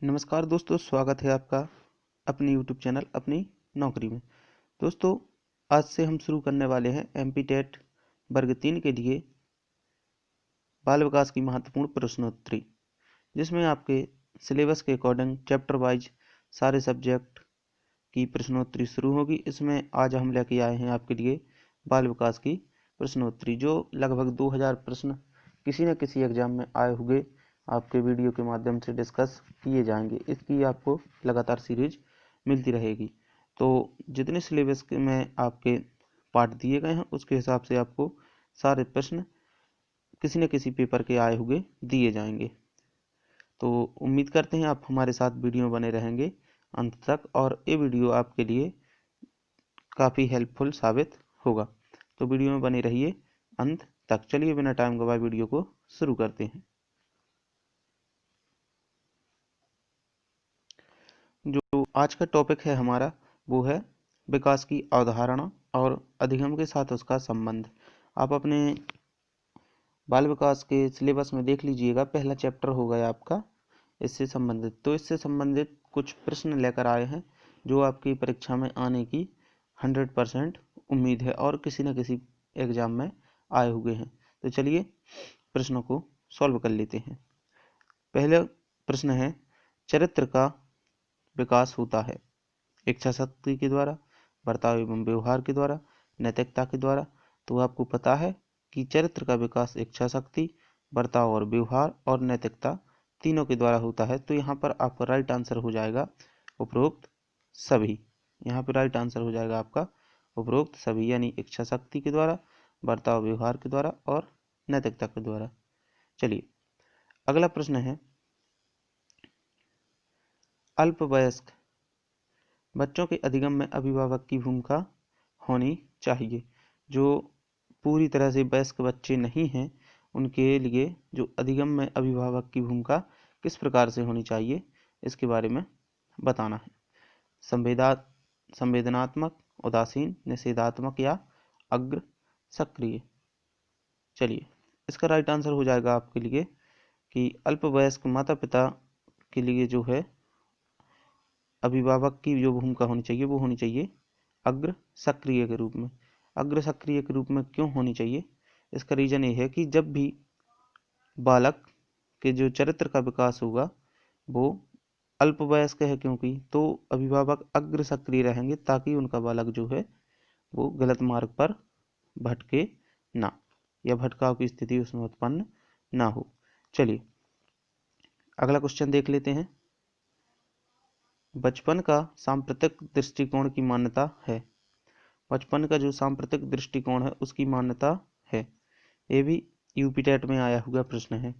नमस्कार दोस्तों, स्वागत है आपका अपने यूट्यूब चैनल अपनी नौकरी में। दोस्तों, आज से हम शुरू करने वाले हैं एमपी टेट वर्ग 3 के लिए बाल विकास की महत्वपूर्ण प्रश्नोत्तरी, जिसमें आपके सिलेबस के अकॉर्डिंग चैप्टर वाइज सारे सब्जेक्ट की प्रश्नोत्तरी शुरू होगी। इसमें आज हम लेके आए हैं आपके लिए बाल विकास की प्रश्नोत्तरी, जो लगभग 2000 प्रश्न किसी न किसी एग्जाम में आए हुए आपके वीडियो के माध्यम से डिस्कस किए जाएंगे। इसकी आपको लगातार सीरीज मिलती रहेगी। तो जितने सिलेबस में आपके पार्ट दिए गए हैं उसके हिसाब से आपको सारे प्रश्न किसी न किसी पेपर के आए हुए दिए जाएंगे। तो उम्मीद करते हैं आप हमारे साथ वीडियो बने रहेंगे अंत तक, और ये वीडियो आपके लिए काफ़ी हेल्पफुल साबित होगा। तो वीडियो में बने रहिए अंत तक। चलिए बिना टाइम गवाए वीडियो को शुरू करते हैं। जो आज का टॉपिक है हमारा वो है विकास की अवधारणा और अधिगम के साथ उसका संबंध। आप अपने बाल विकास के सिलेबस में देख लीजिएगा, पहला चैप्टर हो गया आपका इससे संबंधित। तो इससे संबंधित कुछ प्रश्न लेकर आए हैं जो आपकी परीक्षा में आने की 100% उम्मीद है और किसी न किसी एग्जाम में आए हुए हैं। तो चलिए प्रश्नों को सॉल्व कर लेते हैं। पहला प्रश्न है, चरित्र का विकास होता है इच्छा शक्ति के द्वारा, बर्ताव एवं व्यवहार के द्वारा, नैतिकता के द्वारा। तो आपको पता है कि चरित्र का विकास इच्छा शक्ति, बर्ताव और व्यवहार और नैतिकता तीनों के द्वारा होता है। तो यहाँ पर आपका राइट आंसर हो जाएगा उपरोक्त सभी। यहाँ पर राइट आंसर हो जाएगा आपका उपरोक्त सभी, यानी इच्छा शक्ति के द्वारा, बर्ताव व्यवहार के द्वारा और नैतिकता के द्वारा। चलिए अगला प्रश्न है, अल्पवयस्क बच्चों के अधिगम में अभिभावक की भूमिका होनी चाहिए। जो पूरी तरह से वयस्क बच्चे नहीं हैं उनके लिए जो अधिगम में अभिभावक की भूमिका किस प्रकार से होनी चाहिए इसके बारे में बताना है। संवेदनात्मक, उदासीन, निषेधात्मक या अग्र सक्रिय। चलिए इसका राइट आंसर हो जाएगा आपके लिए कि अल्पवयस्क माता पिता के लिए जो है अभिभावक की जो भूमिका होनी चाहिए वो होनी चाहिए अग्र सक्रिय के रूप में। अग्र सक्रिय के रूप में क्यों होनी चाहिए? इसका रीजन ये है कि जब भी बालक के जो चरित्र का विकास होगा वो अल्पवयस्क है, क्योंकि तो अभिभावक अग्र सक्रिय रहेंगे ताकि उनका बालक जो है वो गलत मार्ग पर भटके ना, या भटकाव की स्थिति उसमें उत्पन्न ना हो। चलिए अगला क्वेश्चन देख लेते हैं। बचपन का सांप्रतिक दृष्टिकोण की मान्यता है। बचपन का जो सांप्रतिक दृष्टिकोण है उसकी मान्यता है। ये भी यूपी टेट में आया हुआ प्रश्न है।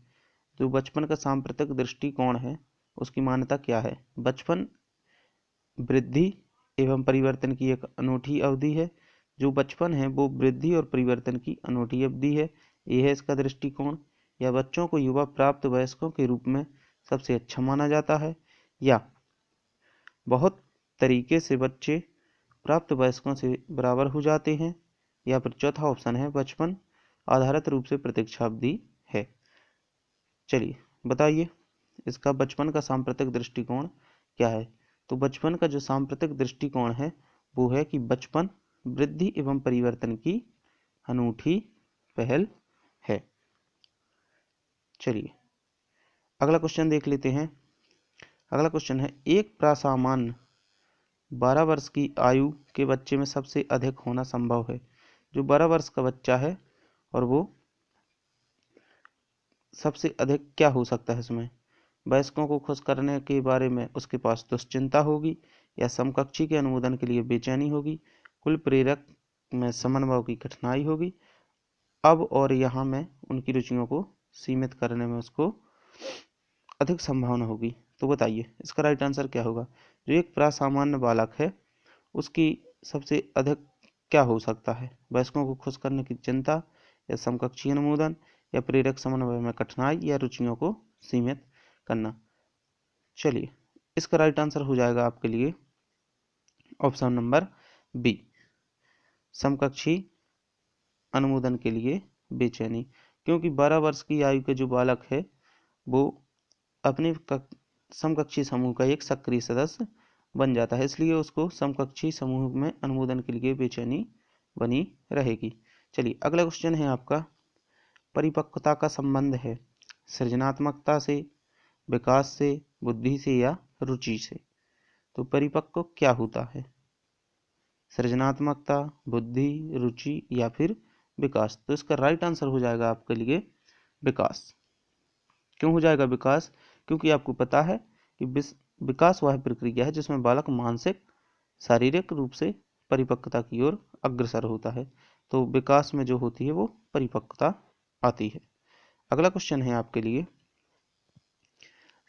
जो बचपन का सांप्रतिक दृष्टिकोण है उसकी मान्यता क्या है? बचपन वृद्धि एवं परिवर्तन की एक अनूठी अवधि है। जो बचपन है वो वृद्धि और परिवर्तन की अनूठी अवधि है, यह है इसका दृष्टिकोण। या बच्चों को युवा प्राप्त वयस्कों के रूप में सबसे अच्छा माना जाता है, या बहुत तरीके से बच्चे प्राप्त वयस्कों से बराबर हो जाते हैं, या फिर चौथा ऑप्शन है बचपन आधारित रूप से प्रतीक्षावधि है। चलिए बताइए इसका बचपन का सांप्रतिक दृष्टिकोण क्या है। तो बचपन का जो सांप्रतिक दृष्टिकोण है वो है कि बचपन वृद्धि एवं परिवर्तन की अनूठी पहल है। चलिए अगला क्वेश्चन देख लेते हैं। अगला क्वेश्चन है, एक प्रासामान्य 12 वर्ष की आयु के बच्चे में सबसे अधिक होना संभव है। जो 12 वर्ष का बच्चा है और वो सबसे अधिक क्या हो सकता है इसमें? वयस्कों को खुश करने के बारे में उसके पास दुश्चिंता होगी, या समकक्षी के अनुमोदन के लिए बेचैनी होगी, कुल प्रेरक में समन्वय की कठिनाई होगी, अब और यहाँ में उनकी रुचियों को सीमित करने में उसको अधिक संभावना होगी। तो बताइए इसका राइट आंसर क्या होगा? जो एक प्रासामान्य बालक है उसकी सबसे अधिक क्या हो सकता है? वयस्कों को खुश करने की चिंता, या समकक्षी अनुमोदन, या प्रेरक समन्वय में कठिनाई, या रुचियों को सीमित करना। चलिए इसका राइट आंसर हो जाएगा आपके लिए ऑप्शन नंबर बी, समकक्षी अनुमोदन के लिए बेचैनी। क्योंकि 12 वर्ष की आयु के जो बालक है वो अपने समकक्षी समूह का एक सक्रिय सदस्य बन जाता है, इसलिए उसको समकक्षी समूह में अनुमोदन के लिए बेचैनी बनी रहेगी। चलिए अगला क्वेश्चन है आपका, परिपक्वता का संबंध है सृजनात्मकता से, विकास से, बुद्धि से या रुचि से। तो परिपक्व क्या होता है? सृजनात्मकता, बुद्धि, रुचि या फिर विकास। तो इसका राइट आंसर हो जाएगा आपके लिए विकास। क्यों हो जाएगा विकास? क्योंकि आपको पता है कि विकास वह प्रक्रिया है जिसमें बालक मानसिक शारीरिक रूप से परिपक्वता की ओर अग्रसर होता है। तो विकास में जो होती है वो परिपक्वता आती है। अगला क्वेश्चन है आपके लिए,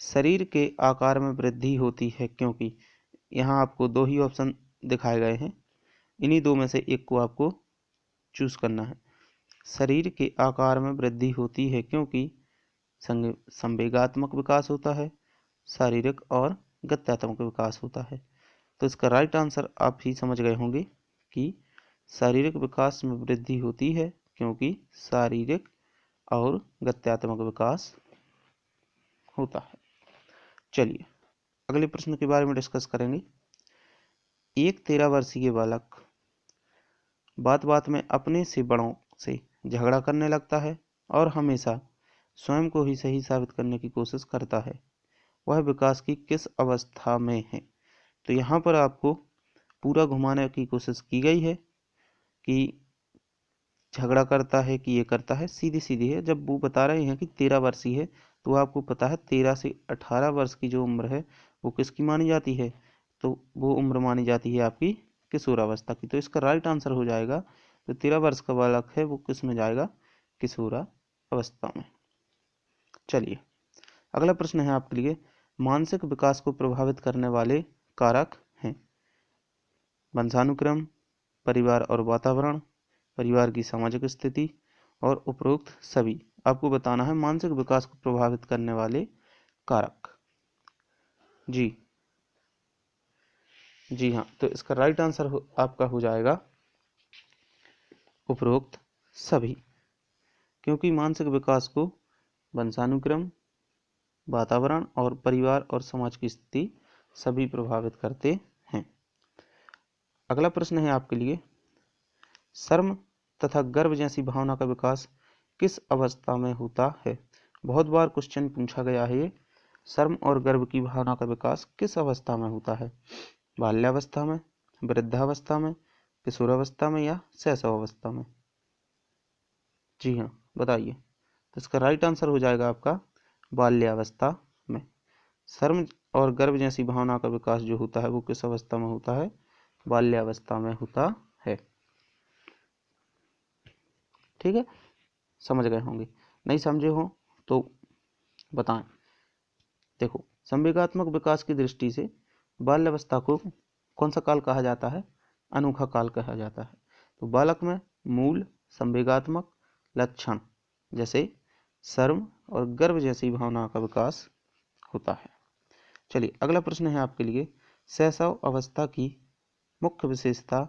शरीर के आकार में वृद्धि होती है क्योंकि। यहाँ आपको दो ही ऑप्शन दिखाए गए हैं, इन्हीं दो में से एक को आपको चूज करना है। शरीर के आकार में वृद्धि होती है क्योंकि संवेगात्मक विकास होता है, शारीरिक और गत्यात्मक विकास होता है। तो इसका राइट आंसर आप ही समझ गए होंगे कि शारीरिक विकास में वृद्धि होती है क्योंकि शारीरिक और गत्यात्मक विकास होता है। चलिए अगले प्रश्न के बारे में डिस्कस करेंगे। एक 13 वर्षीय बालक बात बात में अपने से बड़ों से झगड़ा करने लगता है और हमेशा स्वयं को ही सही साबित करने की कोशिश करता है। वह विकास की किस अवस्था में है? तो यहाँ पर आपको पूरा घुमाने की कोशिश की गई है कि झगड़ा करता है कि ये करता है, सीधी सीधी है। जब वो बता रहे हैं कि 13 वर्षीय है तो आपको पता है 13 से 18 वर्ष की जो उम्र है वो किसकी मानी जाती है? तो वो उम्र मानी जाती है आपकी किशोरावस्था की। तो इसका राइट आंसर हो जाएगा, जो 13 वर्ष का बालक है वो किस में जाएगा? किशोरावस्था में। चलिए अगला प्रश्न है आपके लिए, मानसिक विकास को प्रभावित करने वाले कारक हैं वंशानुक्रम, परिवार और वातावरण, परिवार की सामाजिक स्थिति और उपरोक्त सभी। आपको बताना है मानसिक विकास को प्रभावित करने वाले कारक। जी हाँ, तो इसका राइट आंसर आपका हो जाएगा उपरोक्त सभी, क्योंकि मानसिक विकास को वंशानुक्रम, वातावरण और परिवार और समाज की स्थिति सभी प्रभावित करते हैं। अगला प्रश्न है आपके लिए, शर्म तथा गर्व जैसी भावना का विकास किस अवस्था में होता है? बहुत बार क्वेश्चन पूछा गया है ये। शर्म और गर्व की भावना का विकास किस अवस्था में होता है? बाल्यावस्था में, वृद्धावस्था में, किशोरावस्था में या शैशवावस्था में? जी हाँ, बताइए। तो इसका राइट आंसर हो जाएगा आपका बाल्यावस्था में। शर्म और गर्व जैसी भावना का विकास जो होता है वो किस अवस्था में होता है? बाल्यावस्था में होता है। ठीक है, समझ गए होंगे। नहीं समझे हो तो बताएं। देखो, संवेगात्मक विकास की दृष्टि से बाल्यावस्था को कौन सा काल कहा जाता है? अनोखा काल कहा जाता है। तो बालक में मूल संवेगात्मक लक्षण जैसे शर्म और गर्व जैसी भावना का विकास होता है। चलिए अगला प्रश्न है आपके लिए, शैशव अवस्था की मुख्य विशेषता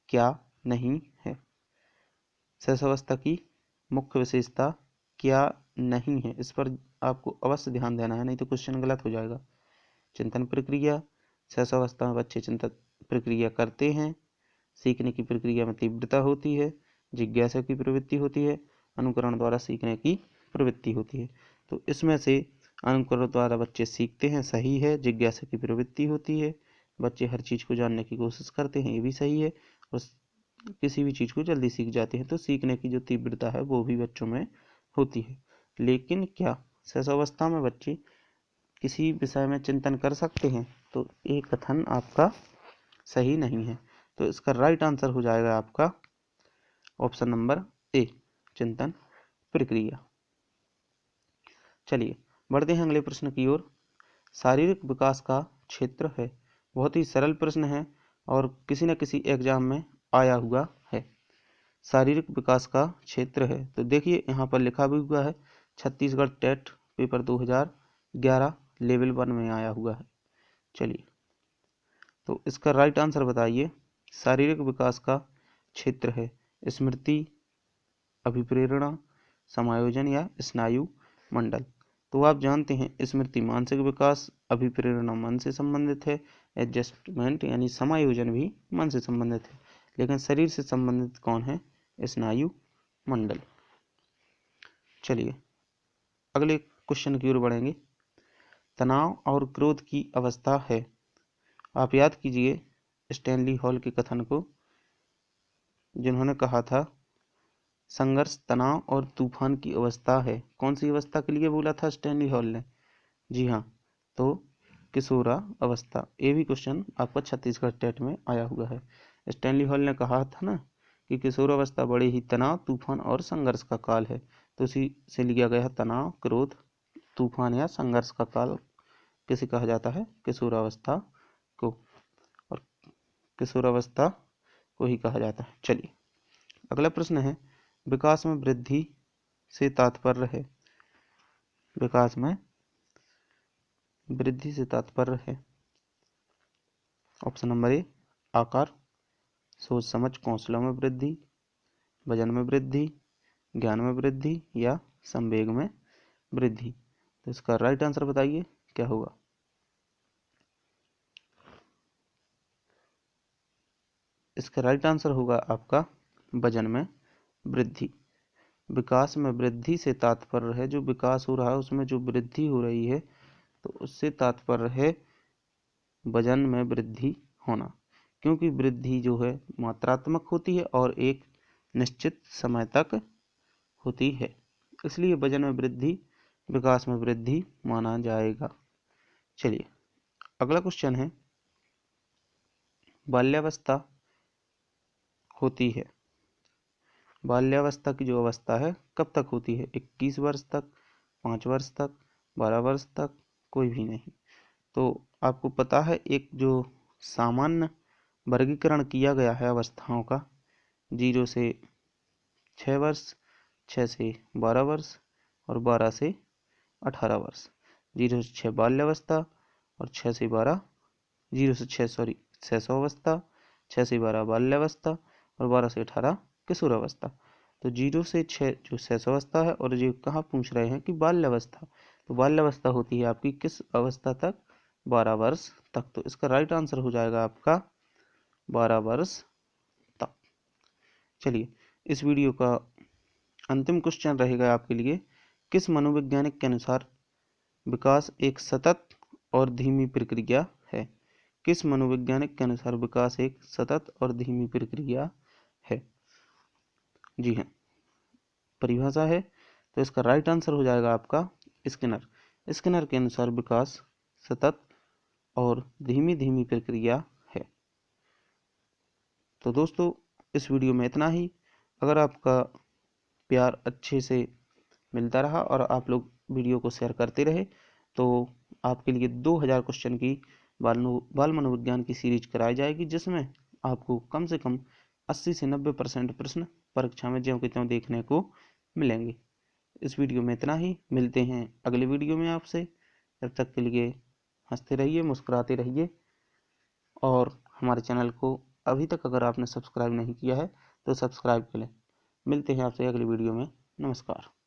क्या नहीं है? शैशवावस्था की मुख्य विशेषता क्या नहीं है? इस पर आपको अवश्य ध्यान देना है, नहीं तो क्वेश्चन गलत हो जाएगा। चिंतन प्रक्रिया, शैशवावस्था में बच्चे चिंतन प्रक्रिया करते हैं, सीखने की प्रक्रिया में तीव्रता होती है, जिज्ञासा की प्रवृत्ति होती है, अनुकरण द्वारा सीखने की प्रवृत्ति होती है। तो इसमें से अनुकरण द्वारा बच्चे सीखते हैं, सही है। जिज्ञासा की प्रवृत्ति होती है, बच्चे हर चीज़ को जानने की कोशिश करते हैं, ये भी सही है। और किसी भी चीज़ को जल्दी सीख जाते हैं, तो सीखने की जो तीव्रता है वो भी बच्चों में होती है। लेकिन क्या शैशवावस्था में बच्चे किसी विषय में चिंतन कर सकते हैं? तो ये कथन आपका सही नहीं है। तो इसका राइट आंसर हो जाएगा आपका ऑप्शन नंबर ए, चिंतन प्रक्रिया। चलिए बढ़ते हैं अगले प्रश्न की ओर। शारीरिक विकास का क्षेत्र है, बहुत ही सरल प्रश्न है और किसी न किसी एग्जाम में आया हुआ है। शारीरिक विकास का क्षेत्र है, तो देखिए यहाँ पर लिखा भी हुआ है छत्तीसगढ़ टेट पेपर 2011 लेवल 1 में आया हुआ है। चलिए तो इसका राइट आंसर बताइए। शारीरिक विकास का क्षेत्र है स्मृति, अभिप्रेरणा, समायोजन या स्नायु मंडल। तो आप जानते हैं स्मृति मानसिक विकास, अभिप्रेरणा मन से संबंधित है, एडजस्टमेंट यानी समायोजन भी मन से संबंधित है। लेकिन शरीर से संबंधित कौन है? स्नायु मंडल। चलिए अगले क्वेश्चन की ओर बढ़ेंगे। तनाव और क्रोध की अवस्था है। आप याद कीजिए स्टैनली हॉल के कथन को, जिन्होंने कहा था संघर्ष तनाव और तूफान की अवस्था है। कौन सी अवस्था के लिए बोला था स्टैनली हॉल ने? जी हाँ, तो किशोरा अवस्था। ये भी क्वेश्चन आपका छत्तीसगढ़ टेट में आया हुआ है। स्टैनली हॉल ने कहा था ना कि किशोरावस्था बड़े ही तनाव, तूफान और संघर्ष का काल है। तो उसी से लिया गया तनाव, क्रोध, तूफान या संघर्ष का काल किसे कहा जाता है? किशोरावस्था को, और किशोरावस्था को ही कहा जाता है। चलिए अगला प्रश्न है, विकास में वृद्धि से तात्पर्य है। विकास में वृद्धि से तात्पर्य है। ऑप्शन नंबर ए आकार, सोच समझ कौशलों में वृद्धि, वजन में वृद्धि, ज्ञान में वृद्धि या संवेग में वृद्धि। तो इसका राइट आंसर बताइए क्या होगा? इसका राइट आंसर होगा आपका वजन में वृद्धि। विकास में वृद्धि से तात्पर्य है, जो विकास हो रहा है उसमें जो वृद्धि हो रही है, तो उससे तात्पर्य है वजन में वृद्धि होना। क्योंकि वृद्धि जो है मात्रात्मक होती है और एक निश्चित समय तक होती है, इसलिए वजन में वृद्धि विकास में वृद्धि माना जाएगा। चलिए अगला क्वेश्चन है, बाल्यावस्था होती है। बाल्यावस्था की जो अवस्था है कब तक होती है? 21 वर्ष तक, 5 वर्ष तक, 12 वर्ष तक, कोई भी नहीं। तो आपको पता है एक जो सामान्य वर्गीकरण किया गया है अवस्थाओं का, 0 से 6 वर्ष, 6 से 12 वर्ष और 12 से 18 वर्ष। 0 से 6 बाल्यावस्था और 6 से 12 0 से 6 शैशवावस्था, 6 से 12 बाल्यावस्था और 12 से 18 किशोरावस्था। तो 0 से 6 जो शैशवावस्था है, और जो कहाँ पूछ रहे हैं कि बाल्यावस्था, तो बाल्यावस्था होती है आपकी किस अवस्था तक? 12 वर्ष तक। तो इसका राइट आंसर हो जाएगा आपका 12 वर्ष तक। चलिए इस वीडियो का अंतिम क्वेश्चन रहेगा आपके लिए, किस मनोवैज्ञानिक के अनुसार विकास एक सतत और धीमी प्रक्रिया है? किस मनोवैज्ञानिक के अनुसार विकास एक सतत और धीमी प्रक्रिया है? जी हाँ, परिभाषा है। तो इसका राइट आंसर हो जाएगा आपका स्किनर। स्किनर के अनुसार विकास सतत और धीमी धीमी प्रक्रिया है। तो दोस्तों इस वीडियो में इतना ही। अगर आपका प्यार अच्छे से मिलता रहा और आप लोग वीडियो को शेयर करते रहे, तो आपके लिए 2000 क्वेश्चन की बाल मनोविज्ञान की सीरीज कराई जाएगी, जिसमें आपको कम से कम 80 से 90% प्रश्न परीक्षा में ज्यों के त्यों देखने को मिलेंगे। इस वीडियो में इतना ही, मिलते हैं अगले वीडियो में आपसे। तब तक के लिए हंसते रहिए, मुस्कुराते रहिए, और हमारे चैनल को अभी तक अगर आपने सब्सक्राइब नहीं किया है तो सब्सक्राइब कर लें। मिलते हैं आपसे अगली वीडियो में। नमस्कार।